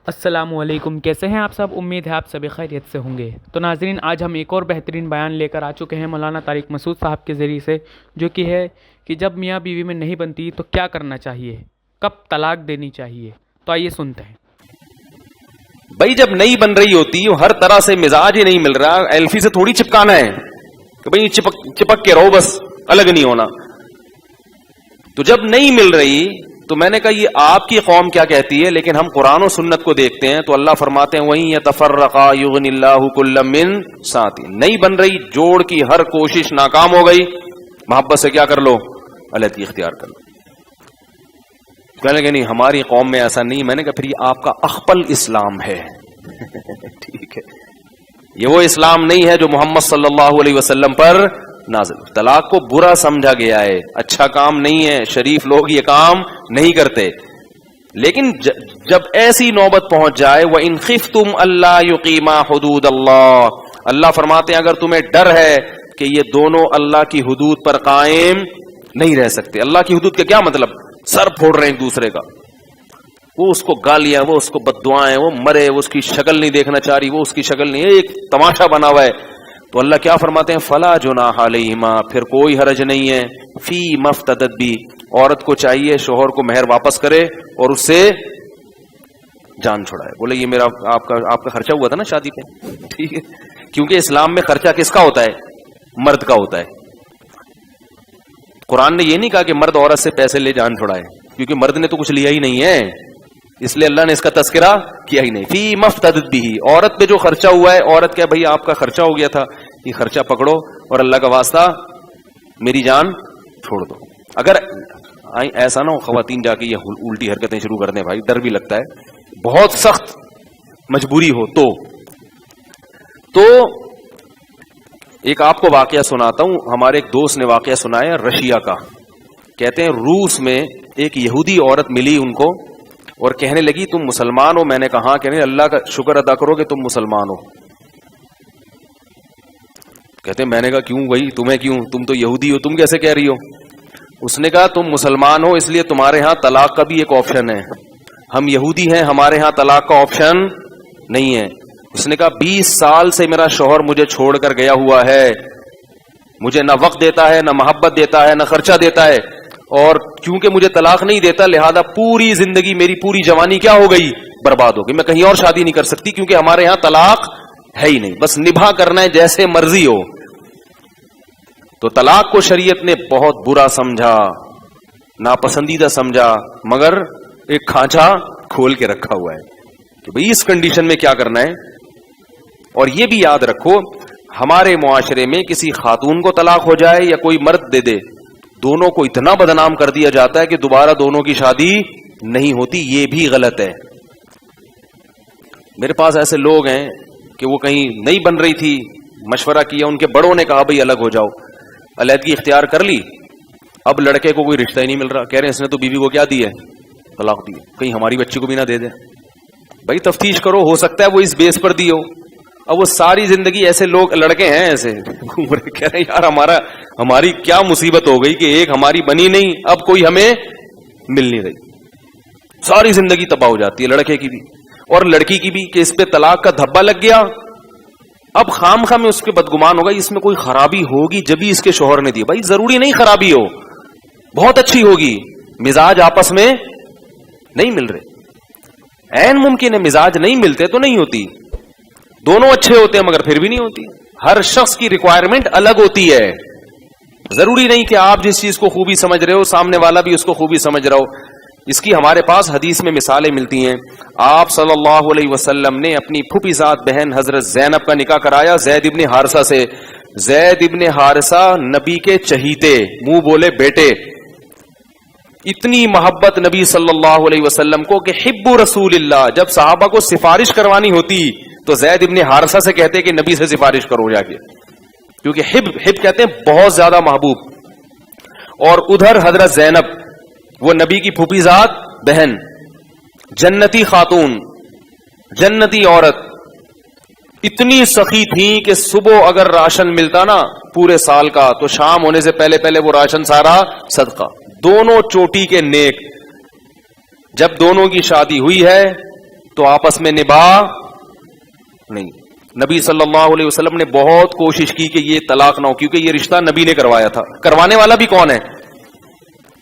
السلام علیکم، کیسے ہیں آپ سب؟ امید ہے آپ سب خیریت سے ہوں گے۔ تو ناظرین، آج ہم ایک اور بہترین بیان لے کر آ چکے ہیں مولانا طارق مسعود صاحب کے ذریعے سے، جو کہ ہے کہ جب میاں بیوی میں نہیں بنتی تو کیا کرنا چاہیے، کب طلاق دینی چاہیے۔ تو آئیے سنتے ہیں۔ بھائی جب نہیں بن رہی ہوتی، ہر طرح سے مزاج ہی نہیں مل رہا، ایلفی سے تھوڑی چپکانا ہے کہ بھائی چپک کے رہو، بس الگ نہیں ہونا۔ تو جب نہیں مل رہی تو میں نے کہا یہ آپ کی قوم کیا کہتی ہے، لیکن ہم قرآن و سنت کو دیکھتے ہیں تو اللہ فرماتے ہیں وَإِن يَتَفَرَّقَا يُغْنِ اللَّهُ كُلًّا مِّن سَعَتِهِ۔ نہیں بن رہی، جوڑ کی ہر کوشش ناکام ہو گئی، محبت سے کیا کر لو، علیحدگی اختیار کر لو۔ کہنے لگے نہیں ہماری قوم میں ایسا نہیں۔ میں نے کہا پھر یہ آپ کا اخپل اسلام ہے۔ ٹھیک ہے، یہ وہ اسلام نہیں ہے جو محمد صلی اللہ علیہ وسلم پر نازل۔ طلاق کو برا سمجھا گیا ہے، اچھا کام نہیں ہے، شریف لوگ یہ کام نہیں کرتے۔ لیکن جب ایسی نوبت پہنچ جائے وَإِنْ خِفْتُمْ أَلَّا يُقِيمَا حُدُودَ اللَّهِ، اللہ فرماتے ہیں اگر تمہیں ڈر ہے کہ یہ دونوں اللہ کی حدود پر قائم نہیں رہ سکتے۔ اللہ کی حدود کا کیا مطلب؟ سر پھوڑ رہے ہیں ایک دوسرے کا، وہ اس کو گالیاں، وہ اس کو بددعائیں، وہ مرے، وہ اس کی شکل نہیں دیکھنا چاہ رہی، وہ اس کی شکل نہیں، ایک تماشا بنا ہوا ہے۔ تو اللہ کیا فرماتے ہیں فلا جناح علیہما، پھر کوئی حرج نہیں ہے، فی مفتدت بھی، عورت کو چاہیے شوہر کو مہر واپس کرے اور اس سے جان چھڑائے۔ بولے یہ میرا آپ کا خرچہ ہوا تھا نا شادی پہ، ٹھیک ہے، کیونکہ اسلام میں خرچہ کس کا ہوتا ہے؟ مرد کا ہوتا ہے۔ قرآن نے یہ نہیں کہا کہ مرد عورت سے پیسے لے جان چھڑائے، کیونکہ مرد نے تو کچھ لیا ہی نہیں ہے، اس لیے اللہ نے اس کا تذکرہ کیا ہی نہیں۔ فی مفتدت بھی، عورت پہ جو خرچہ ہوا ہے، عورت کیا بھائی آپ کا خرچہ ہو گیا تھا، یہ خرچہ پکڑو اور اللہ کا واسطہ میری جان چھوڑ دو۔ اگر ایسا نہ ہو خواتین جا کے یہ الٹی حرکتیں شروع کر دیں، بھائی ڈر بھی لگتا ہے، بہت سخت مجبوری ہو تو ایک آپ کو واقعہ سناتا ہوں۔ ہمارے ایک دوست نے واقعہ سنایا رشیا کا۔ کہتے ہیں روس میں ایک یہودی عورت ملی ان کو اور کہنے لگی تم مسلمان ہو؟ میں نے کہا کہنے اللہ کا شکر ادا کرو کہ تم مسلمان ہو۔ کہتے ہیں میں نے کہا کیوں بھائی، تمہیں کیوں، تم تو یہودی ہو، تم کیسے کہہ رہی ہو؟ اس نے کہا تم مسلمان ہو اس لیے تمہارے ہاں طلاق کا بھی ایک آپشن ہے، ہم یہودی ہیں، ہمارے ہاں طلاق کا آپشن نہیں ہے۔ اس نے کہا 20 سال سے میرا شوہر مجھے چھوڑ کر گیا ہوا ہے، مجھے نہ وقت دیتا ہے، نہ محبت دیتا ہے، نہ خرچہ دیتا ہے، اور کیونکہ مجھے طلاق نہیں دیتا لہذا پوری زندگی میری پوری جوانی کیا ہو گئی، برباد ہو گئی، میں کہیں اور شادی نہیں کر سکتی کیونکہ ہمارے ہاں طلاق ہے ہی نہیں، بس نبھا کرنا ہے جیسے مرضی ہو۔ تو طلاق کو شریعت نے بہت برا سمجھا، ناپسندیدہ سمجھا، مگر ایک کھانچا کھول کے رکھا ہوا ہے کہ بھئی اس کنڈیشن میں کیا کرنا ہے۔ اور یہ بھی یاد رکھو ہمارے معاشرے میں کسی خاتون کو طلاق ہو جائے یا کوئی مرد دے دے، دونوں کو اتنا بدنام کر دیا جاتا ہے کہ دوبارہ دونوں کی شادی نہیں ہوتی، یہ بھی غلط ہے۔ میرے پاس ایسے لوگ ہیں کہ وہ کہیں نہیں بن رہی تھی، مشورہ کیا، ان کے بڑوں نے کہا بھئی الگ ہو جاؤ، علیحدگی اختیار کر لی، اب لڑکے کو کوئی رشتہ ہی نہیں مل رہا، کہہ رہے ہیں اس نے تو بیوی کو کیا دی ہے، طلاق دی، کہیں ہماری بچی کو بھی نہ دے دے۔ بھائی تفتیش کرو، ہو سکتا ہے وہ اس بیس پر دی ہو۔ اب وہ ساری زندگی ایسے لوگ لڑکے ہیں ایسے کہہ رہے ہیں یار ہماری کیا مصیبت ہو گئی کہ ایک ہماری بنی نہیں، اب کوئی ہمیں مل نہیں رہی، ساری زندگی تباہ ہو جاتی ہے لڑکے کی بھی اور لڑکی کی بھی کہ اس پہ طلاق کا دھبا لگ گیا۔ اب خام خواہ میں اس کے بدگمان ہوگا، اس میں کوئی خرابی ہوگی جبھی اس کے شوہر نے دی، بھائی ضروری نہیں خرابی ہو، بہت اچھی ہوگی، مزاج آپس میں نہیں مل رہے، عین ممکن ہے مزاج نہیں ملتے تو نہیں ہوتی، دونوں اچھے ہوتے ہیں مگر پھر بھی نہیں ہوتی۔ ہر شخص کی ریکوائرمنٹ الگ ہوتی ہے، ضروری نہیں کہ آپ جس چیز کو خوبی سمجھ رہے ہو سامنے والا بھی اس کو خوبی سمجھ رہا ہو۔ اس کی ہمارے پاس حدیث میں مثالیں ملتی ہیں۔ آپ صلی اللہ علیہ وسلم نے اپنی پھوپھی ذات بہن حضرت زینب کا نکاح کرایا زید ابن حارثہ سے۔ زید ابن حارثہ نبی کے چہیتے، منہ بولے بیٹے، اتنی محبت نبی صلی اللہ علیہ وسلم کو کہ حب رسول اللہ، جب صحابہ کو سفارش کروانی ہوتی تو زید ابن حارثہ سے کہتے کہ نبی سے سفارش کرو جا کے، کیونکہ حب کہتے ہیں بہت زیادہ محبوب۔ اور ادھر حضرت زینب وہ نبی کی پھوپھی ذات بہن، جنتی خاتون، جنتی عورت، اتنی سخی تھی کہ صبح اگر راشن ملتا نا پورے سال کا تو شام ہونے سے پہلے پہلے وہ راشن سارا صدقہ، دونوں چوٹی کے نیک۔ جب دونوں کی شادی ہوئی ہے تو آپس میں نباہ نہیں. نبی صلی اللہ علیہ وسلم نے بہت کوشش کی کہ یہ طلاق نہ ہو، کیونکہ یہ رشتہ نبی نے کروایا تھا. کروانے والا بھی کون ہے؟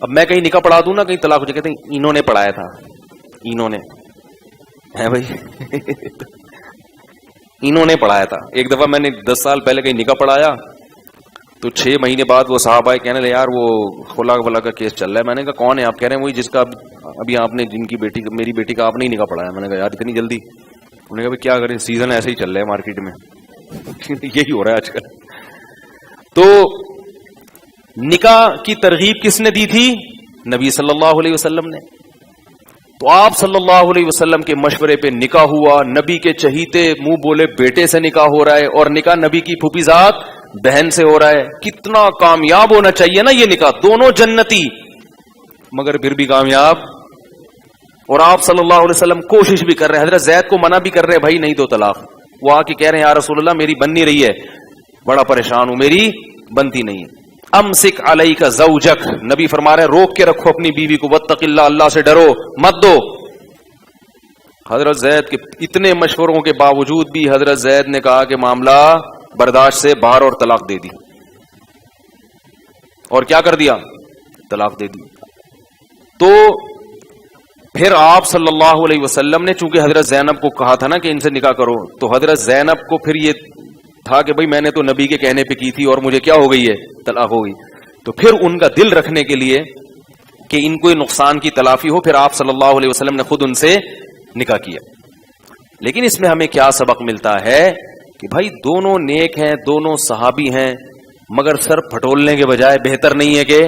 اب میں کہیں نکاح پڑھا دوں نا، کہیں طلاق ہو جائے، کہتے ہیں انہوں نے پڑھایا تھا، انہوں نے ہے بھائی انہوں نے پڑھایا تھا. ایک دفعہ میں نے 10 سال پہلے کہیں نکاح پڑھایا تو 6 مہینے بعد وہ صاحب آئے کہنے لے یار وہ خلا ولا کا کیس چل رہا ہے. میں نے کہا کون ہے آپ؟ کہہ رہے ہیں وہی جس کا ابھی آپ نے جن کی بیٹی میری بیٹی کا آپ نے ہی نکاح پڑھایا. میں نے کہا یار اتنی جلدی؟ انہوں نے کہا کیا کریں، سیزن ایسے ہی چل رہا ہے مارکیٹ میں یہی ہو رہا ہے آج کل. تو نکاح کی ترغیب کس نے دی تھی؟ نبی صلی اللہ علیہ وسلم نے. تو آپ صلی اللہ علیہ وسلم کے مشورے پہ نکاح ہوا. نبی کے چہیتے منہ بولے بیٹے سے نکاح ہو رہا ہے، اور نکاح نبی کی پھوپھی ذات بہن سے ہو رہا ہے. کتنا کامیاب ہونا چاہیے نا یہ نکاح، دونوں جنتی مگر پھر بھی کامیاب. اور آپ صلی اللہ علیہ وسلم کوشش بھی کر رہے ہیں، حضرت زید کو منع بھی کر رہے ہیں بھائی نہیں تو طلاق. وہ آ کے کہہ رہے ہیں یا رسول اللہ میری بن نہیں رہی ہے، بڑا پریشان ہوں، میری بنتی نہیں ہے. امسک علیک زوجک، نبی فرما رہے ہیں روک کے رکھو اپنی بیوی کو، واتق اللہ، اللہ سے ڈرو، مت دو. حضرت زید کے اتنے مشوروں کے باوجود بھی حضرت زید نے کہا کہ معاملہ برداشت سے باہر اور طلاق دے دی. اور کیا کر دیا؟ طلاق دے دی. تو پھر آپ صلی اللہ علیہ وسلم نے چونکہ حضرت زینب کو کہا تھا نا کہ ان سے نکاح کرو، تو حضرت زینب کو پھر یہ تھا کہ بھئی میں نے تو نبی کے کہنے پہ کی تھی اور مجھے کیا ہو گئی ہے؟ طلاق ہو گئی. تو پھر ان کا دل رکھنے کے لیے کہ ان کو نقصان کی تلافی ہو، پھر آپ صلی اللہ علیہ وسلم نے خود ان سے نکاح کیا. لیکن اس میں ہمیں کیا سبق ملتا ہے کہ بھائی دونوں نیک ہیں، دونوں صحابی ہیں، مگر سر پھٹولنے کے بجائے بہتر نہیں ہے کہ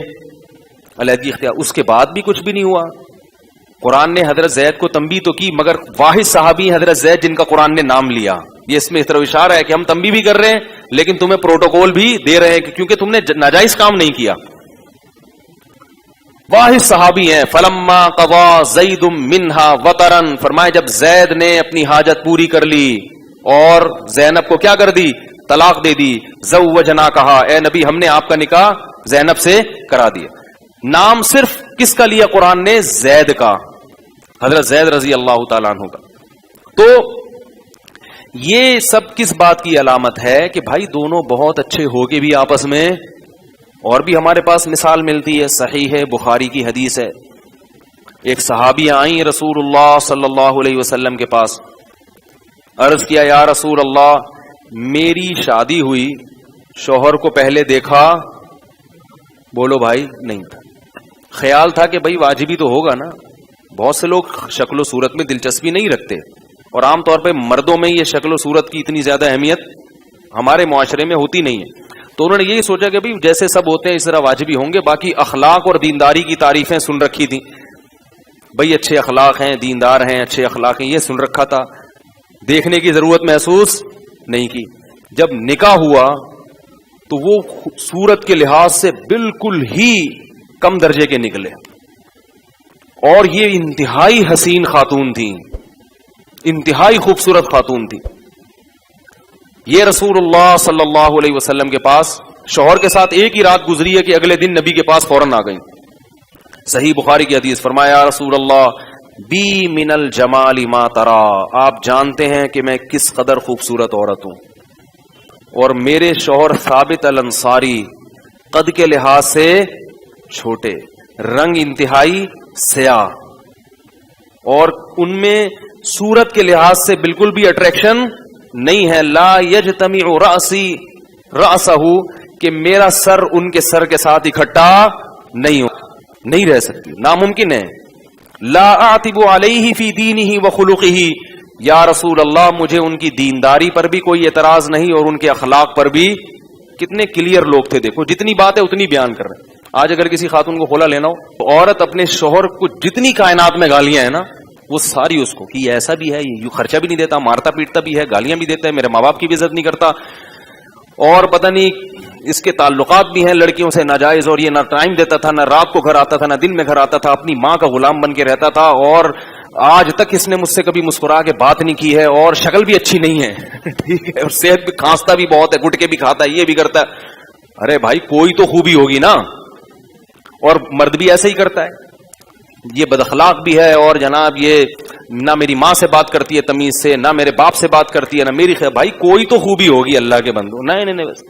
علیحدگی اختیار. اس کے بعد بھی کچھ بھی نہیں ہوا. قرآن نے حضرت زید کو تنبیہ تو کی، مگر واحد صحابی حضرت زید جن کا قرآن نے نام لیا. یہ اس میں اس طرح اشارہ ہے کہ ہم تنبیہ بھی کر رہے ہیں لیکن تمہیں پروٹوکول بھی دے رہے ہیں کیونکہ تم نے ناجائز کام نہیں کیا. واحد صحابی ہیں. فلما قضا زید منہا وطرن، فرمائے جب زید نے اپنی حاجت پوری کر لی اور زینب کو کیا کر دی؟ طلاق دے دی. زوجنا، کہا اے نبی ہم نے آپ کا نکاح زینب سے کرا دیا. نام صرف کس کا لیا قرآن نے؟ زید کا، حضرت زید رضی اللہ تعالیٰ عنہ کا. تو یہ سب کس بات کی علامت ہے کہ بھائی دونوں بہت اچھے ہو کے بھی آپس میں. اور بھی ہمارے پاس مثال ملتی ہے، صحیح ہے بخاری کی حدیث ہے. ایک صحابی آئیں رسول اللہ صلی اللہ علیہ وسلم کے پاس، عرض کیا یا رسول اللہ میری شادی ہوئی، شوہر کو پہلے دیکھا؟ بولو بھائی نہیں تھا. خیال تھا کہ بھائی واجبی تو ہوگا نا. بہت سے لوگ شکل و صورت میں دلچسپی نہیں رکھتے، اور عام طور پہ مردوں میں یہ شکل و صورت کی اتنی زیادہ اہمیت ہمارے معاشرے میں ہوتی نہیں ہے. تو انہوں نے یہی سوچا کہ بھئی جیسے سب ہوتے ہیں اس طرح واجبی ہوں گے. باقی اخلاق اور دینداری کی تعریفیں سن رکھی تھیں، بھئی اچھے اخلاق ہیں، دیندار ہیں، اچھے اخلاق ہیں، یہ سن رکھا تھا، دیکھنے کی ضرورت محسوس نہیں کی. جب نکاح ہوا تو وہ صورت کے لحاظ سے بالکل ہی کم درجے کے نکلے، اور یہ انتہائی حسین خاتون تھی، انتہائی خوبصورت خاتون تھی. یہ رسول اللہ صلی اللہ علیہ وسلم کے پاس شوہر کے ساتھ ایک ہی رات گزری ہے کہ اگلے دن نبی کے پاس فوراً آ گئی. صحیح بخاری کی حدیث، فرمایا رسول اللہ بی من الجمال ما ترا، آپ جانتے ہیں کہ میں کس قدر خوبصورت عورت ہوں، اور میرے شوہر ثابت الانصاری قد کے لحاظ سے چھوٹے، رنگ انتہائی سیاہ، اور ان میں صورت کے لحاظ سے بالکل بھی اٹریکشن نہیں ہے. لا یجتمع رأسی رأسہ، کہ میرا سر ان کے سر کے ساتھ اکٹھا نہیں رہ سکتی، ناممکن ہے. لا اعتب علیہ فی دینہ وخلقہ، یا رسول اللہ مجھے ان کی دینداری پر بھی کوئی اعتراض نہیں اور ان کے اخلاق پر بھی. کتنے کلیئر لوگ تھے، دیکھو جتنی بات ہے اتنی بیان کر رہے ہیں. آج اگر کسی خاتون کو کھولا لینا ہو تو عورت اپنے شوہر کو جتنی کائنات میں گالیاں ہیں نا وہ ساری اس کو، کہ یہ ایسا بھی ہے، یہ یوں خرچہ بھی نہیں دیتا، مارتا پیٹتا بھی ہے، گالیاں بھی دیتا ہے، میرے ماں باپ کی بھی عزت نہیں کرتا، اور پتہ نہیں اس کے تعلقات بھی ہیں لڑکیوں سے ناجائز، اور یہ نہ ٹائم دیتا تھا، نہ رات کو گھر آتا تھا، نہ دن میں گھر آتا تھا، اپنی ماں کا غلام بن کے رہتا تھا، اور آج تک اس نے مجھ سے کبھی مسکرا کے بات نہیں کی ہے، اور شکل بھی اچھی نہیں ہے ٹھیک ہے، اور صحت بھی، کھانستا بھی بہت ہے، گٹکے بھی کھاتا ہے، یہ بھی کرتا ہے. ارے بھائی کوئی تو خوبی ہوگی نا، اور مرد بھی ایسے ہی کرتا ہے. یہ بد اخلاق بھی ہے اور جناب یہ نہ میری ماں سے بات کرتی ہے تمیز سے، نہ میرے باپ سے بات کرتی ہے، نہ میری بھائی کوئی تو خوبی ہوگی اللہ کے بندو. نہیں بس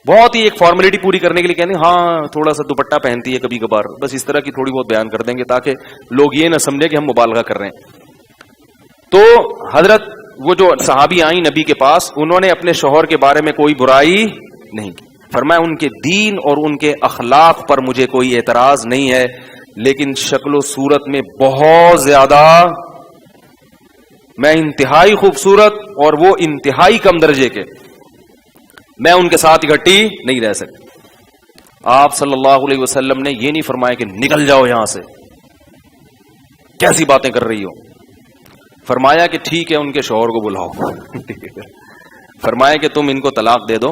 بہت ہی ایک فارمیلٹی پوری کرنے کے لیے کہتے ہیں ہاں تھوڑا سا دوپٹہ پہنتی ہے کبھی کبھار، بس اس طرح کی تھوڑی بہت بیان کر دیں گے تاکہ لوگ یہ نہ سمجھے کہ ہم مبالغہ کر رہے ہیں. تو حضرت وہ جو صحابی آئیں نبی کے پاس، انہوں نے اپنے شوہر کے بارے میں کوئی برائی نہیں کی. فرمایا ان کے دین اور ان کے اخلاق پر مجھے کوئی اعتراض نہیں ہے، لیکن شکل و صورت میں بہت زیادہ میں انتہائی خوبصورت اور وہ انتہائی کم درجے کے، میں ان کے ساتھ اکٹھی نہیں رہ سکتی. آپ صلی اللہ علیہ وسلم نے یہ نہیں فرمایا کہ نکل جاؤ یہاں سے، کیسی باتیں کر رہی ہو. فرمایا کہ ٹھیک ہے ان کے شوہر کو بلاؤ. فرمایا کہ تم ان کو طلاق دے دو،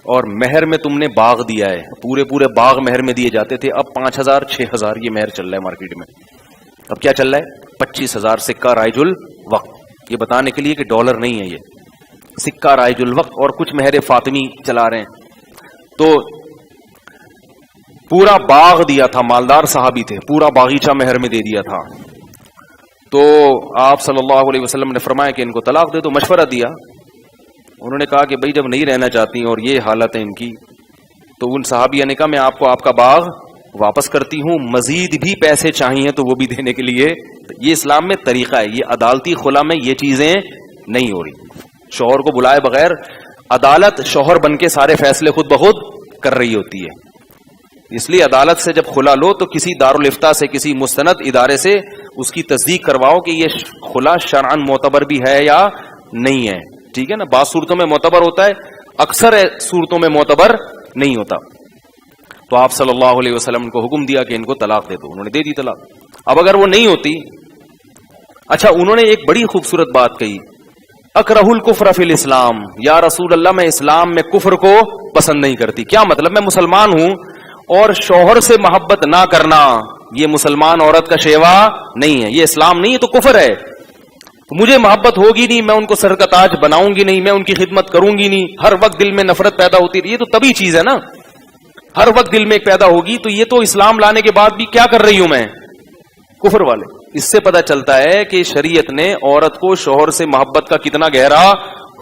اور مہر میں تم نے باغ دیا ہے، پورے باغ مہر میں دیے جاتے تھے، اب 5,000 6,000 یہ مہر چل رہا ہے مارکیٹ میں. اب کیا چل رہا ہے؟ 25,000 سکہ رائج الوقت. یہ بتانے کے لیے کہ ڈالر نہیں ہے، یہ سکہ رائج الوقت، اور کچھ مہر فاطمی چلا رہے ہیں. تو پورا باغ دیا تھا، مالدار صحابی تھے، پورا باغیچہ مہر میں دے دیا تھا. تو آپ صلی اللہ علیہ وسلم نے فرمایا کہ ان کو طلاق دے دو. مشورہ دیا. انہوں نے کہا کہ بھائی جب نہیں رہنا چاہتی اور یہ حالت ہے ان کی، تو ان صحابیہ نے کہا میں آپ کو آپ کا باغ واپس کرتی ہوں، مزید بھی پیسے چاہیے تو وہ بھی دینے کے لیے. یہ اسلام میں طریقہ ہے، یہ عدالتی خلا میں یہ چیزیں نہیں ہو رہی. شوہر کو بلائے بغیر عدالت شوہر بن کے سارے فیصلے خود بخود کر رہی ہوتی ہے. اس لیے عدالت سے جب خلا لو تو کسی دارالفتہ سے، کسی مستند ادارے سے اس کی تصدیق کرواؤ کہ یہ خلا شرعاً معتبر بھی ہے یا نہیں ہے. ٹھیک ہے نا، بعض صورتوں میں معتبر ہوتا ہے، اکثر صورتوں میں معتبر نہیں ہوتا. تو آپ صلی اللہ علیہ وسلم کو حکم دیا کہ ان کو طلاق دے دو. انہوں نے دے دی طلاق. اب اگر وہ نہیں ہوتی، اچھا انہوں نے ایک بڑی خوبصورت بات کہی، اکرہ الکفر فی الاسلام، یا رسول اللہ میں اسلام میں کفر کو پسند نہیں کرتی. کیا مطلب؟ میں مسلمان ہوں اور شوہر سے محبت نہ کرنا یہ مسلمان عورت کا شیوا نہیں ہے، یہ اسلام نہیں ہے، تو کفر ہے. مجھے محبت ہوگی نہیں، میں ان کو سر کا تاج بناؤں گی نہیں، میں ان کی خدمت کروں گی نہیں، ہر وقت دل میں نفرت پیدا ہوتی رہی. یہ تو طبیعی چیز ہے نا، ہر وقت دل میں ایک پیدا ہوگی. تو یہ تو اسلام لانے کے بعد بھی کیا کر رہی ہوں میں؟ کفر والے. اس سے پتہ چلتا ہے کہ شریعت نے عورت کو شوہر سے محبت کا کتنا گہرا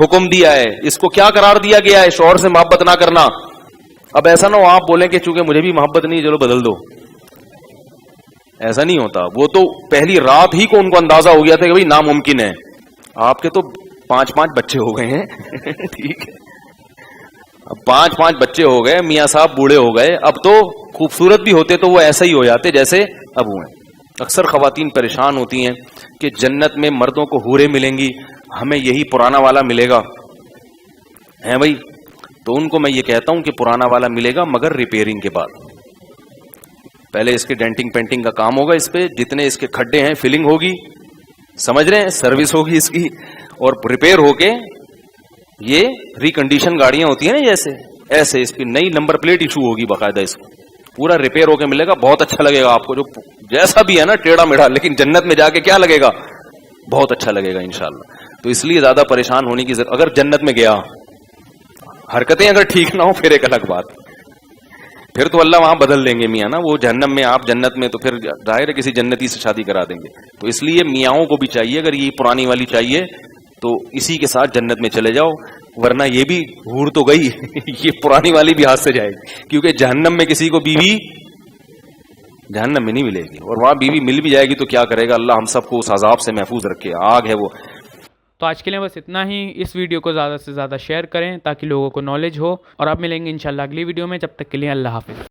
حکم دیا ہے. اس کو کیا قرار دیا گیا ہے؟ شوہر سے محبت نہ کرنا. اب ایسا نہ ہو آپ بولیں کہ چونکہ مجھے بھی محبت نہیں چلو بدل دو. ایسا نہیں ہوتا. وہ تو پہلی رات ہی کو ان کو اندازہ ہو گیا تھا کہ بھائی ناممکن ہے. آپ کے تو 5 بچے ہو گئے ہیں. ٹھیک ہے، اب 5 بچے ہو گئے، میاں صاحب بوڑھے ہو گئے. اب تو خوبصورت بھی ہوتے تو وہ ایسا ہی ہو جاتے جیسے اب ہوئے. اکثر خواتین پریشان ہوتی ہیں کہ جنت میں مردوں کو حوریں ملیں گی، ہمیں یہی پرانا والا ملے گا. ہیں بھائی؟ تو ان کو میں یہ کہتا ہوں کہ پرانا والا ملے گا مگر ریپیئرنگ کے بعد. پہلے اس کے ڈینٹنگ پینٹنگ کا کام ہوگا، اس پہ جتنے اس کے کھڈے ہیں فلنگ ہوگی، سمجھ رہے ہیں، سروس ہوگی اس کی، اور ریپیئر ہو کے یہ ریکنڈیشن گاڑیاں ہوتی ہیں نا جیسے، ایسے اس کی نئی نمبر پلیٹ ایشو ہوگی باقاعدہ. اس کو پورا ریپیئر ہو کے ملے گا. بہت اچھا لگے گا آپ کو، جو جیسا بھی ہے نا ٹیڑھا میڑھا، لیکن جنت میں جا کے کیا لگے گا؟ بہت اچھا لگے گا انشاءاللہ. تو اس لیے زیادہ پریشان ہونے کی ضرورت. اگر جنت میں گیا، حرکتیں اگر ٹھیک نہ ہو پھر ایک الگ بات، پھر تو اللہ وہاں بدل دیں گے میاں نا. وہ جہنم میں، آپ جنت میں، تو پھر ظاہر ہے کسی جنتی سے شادی کرا دیں گے. تو اس لیے میاں کو بھی چاہیے، اگر یہ پرانی والی چاہیے تو اسی کے ساتھ جنت میں چلے جاؤ، ورنہ یہ بھی حور تو گئی یہ پرانی والی بھی ہاتھ سے جائے گی. کیونکہ جہنم میں کسی کو بیوی جہنم میں نہیں ملے گی، اور وہاں بیوی مل بھی جائے گی تو کیا کرے گا؟ اللہ ہم سب کو اس عذاب سے محفوظ رکھے. آگ ہے وہ. تو آج کے لیے بس اتنا ہی. اس ویڈیو کو زیادہ سے زیادہ شیئر کریں تاکہ لوگوں کو نالج ہو، اور اب ملیں گے انشاءاللہ اگلی ویڈیو میں. جب تک کے لیے اللہ حافظ.